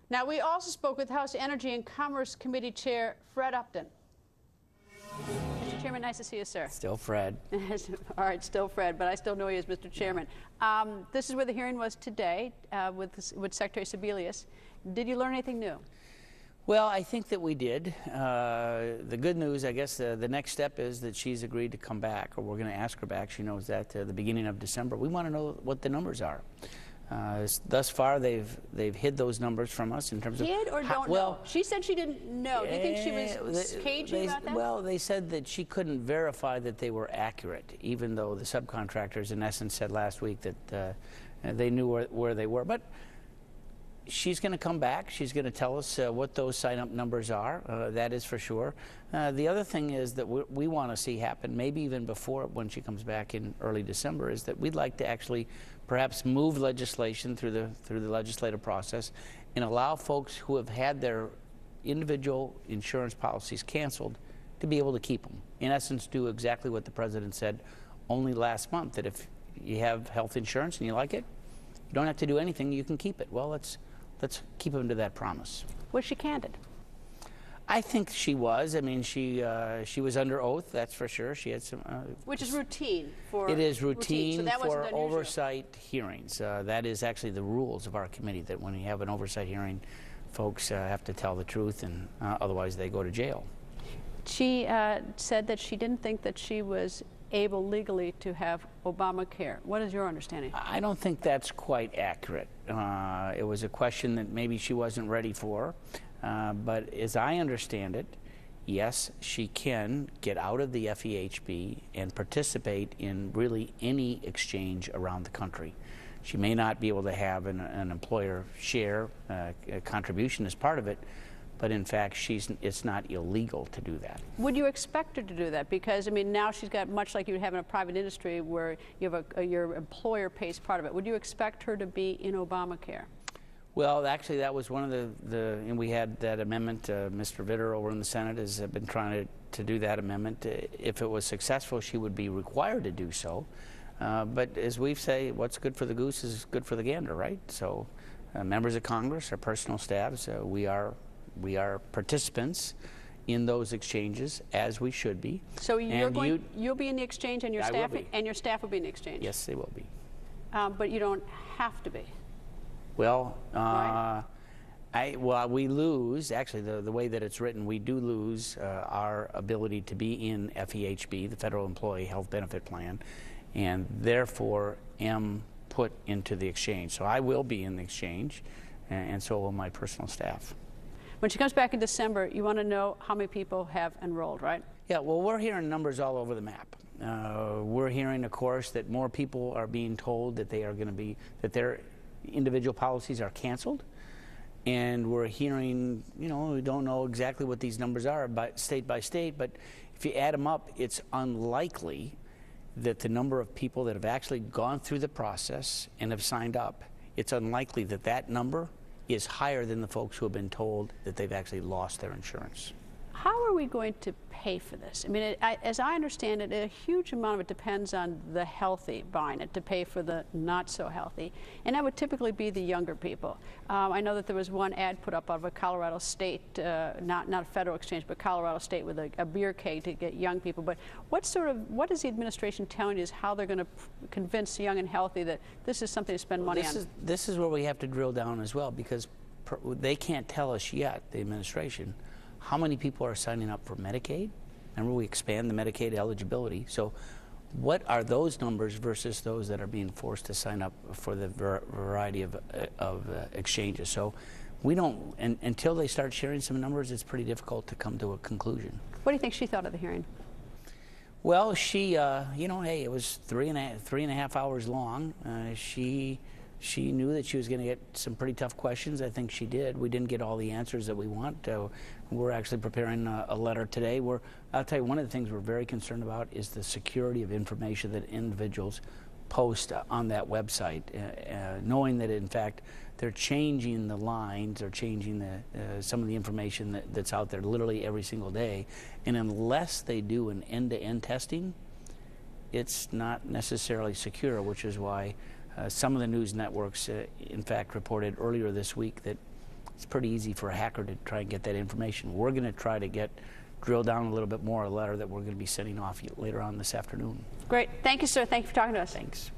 Now, we also spoke with House Energy and Commerce Committee Chair Fred Upton. Mr. Chairman, nice to see you, sir. Still Fred. All right, still Fred, but I still know you as Mr. Chairman. This is where the hearing was today with Secretary Sebelius. Did you learn anything new? Well, I think that we did. The good news, I guess, the next step is that she's agreed to come back, or we're going to ask her back. She knows that the beginning of December. We want to know what the numbers are. Thus far, they've hid those numbers from us in terms of hid or don't know. She said she didn't know. Do you think she was cagey about that? Well, they said that she couldn't verify that they were accurate, even though the subcontractors, in essence, said last week that they knew where they were. But she's going to come back. She's going to tell us what those sign-up numbers are. That is for sure. The other thing is that we want to see happen, maybe even before when she comes back in early December, is that we'd like to actually perhaps move legislation through the legislative process and allow folks who have had their individual insurance policies canceled to be able to keep them. In essence, do exactly what the president said only last month, that if you have health insurance and you like it, you don't have to do anything, you can keep it. Well, let's keep them to that promise. Was she candid? I think she was. I mean, she was under oath, that's for sure. She had some... Which is routine for... It is routine so for oversight hearings. That is actually the rules of our committee, that when you have an oversight hearing, folks have to tell the truth, and otherwise they go to jail. She said that she didn't think that she was able legally to have Obamacare. What is your understanding? I don't think that's quite accurate. It was a question that maybe she wasn't ready for. But as I understand it, yes, she can get out of the FEHB and participate in really any exchange around the country. She may not be able to have an employer share a contribution as part of it, but in fact, it's not illegal to do that. Would you expect her to do that? Because, I mean, now she's got, much like you would have in a private industry where you have your employer pays part of it. Would you expect her to be in Obamacare? Well, actually, that was one of and we had that amendment. Mr. Vitter over in the Senate has been trying to do that amendment. If it was successful, she would be required to do so. But as we say, what's good for the goose is good for the gander, right? So members of Congress, our personal staffs, we are participants in those exchanges, as we should be. So you'll be in the exchange, and your staff will be in the exchange? Yes, they will be. But you don't have to be. Well, right? we lose, actually, the way that it's written, we do lose our ability to be in FEHB, the Federal Employee Health Benefit Plan, and therefore am put into the exchange. So I will be in the exchange, and so will my personal staff. When she comes back in December, you want to know how many people have enrolled, right? Yeah, well, we're hearing numbers all over the map. We're hearing, of course, that more people are being told that they are going to be, that their individual policies are canceled, and we're hearing, we don't know exactly what these numbers are by state, but if you add them up, it's unlikely that the number of people that have actually gone through the process and have signed up, it's unlikely that that number is higher than the folks who have been told that they've actually lost their insurance. How are we going to pay for this? I mean, as I understand it, a huge amount of it depends on the healthy buying it to pay for the not so healthy, and that would typically be the younger people. I know that there was one ad put up out of a Colorado state, not a federal exchange, but Colorado state, with a beer keg to get young people. But what is the administration telling you is how they're going to convince young and healthy that this is something to spend money on? This is where we have to drill down as well, because they can't tell us yet, the administration, how many people are signing up for Medicaid. Remember, we expand the Medicaid eligibility. So what are those numbers versus those that are being forced to sign up for the variety of exchanges? So we don't, until they start sharing some numbers, it's pretty difficult to come to a conclusion. What do you think she thought of the hearing? Well, she, hey, it was three and a half hours long. She knew that she was going to get some pretty tough questions. I think she did. We didn't get all the answers that we want. We're actually preparing a letter today. I'll tell you, one of the things we're very concerned about is the security of information that individuals post on that website, knowing that, in fact, they're changing the lines or changing some of the information that's out there literally every single day. And unless they do an end-to-end testing, it's not necessarily secure, which is why some of the news networks, in fact, reported earlier this week that it's pretty easy for a hacker to try and get that information. We're going to try to drill down a little bit more, a letter that we're going to be sending off later on this afternoon. Great. Thank you, sir. Thank you for talking to us. Thanks.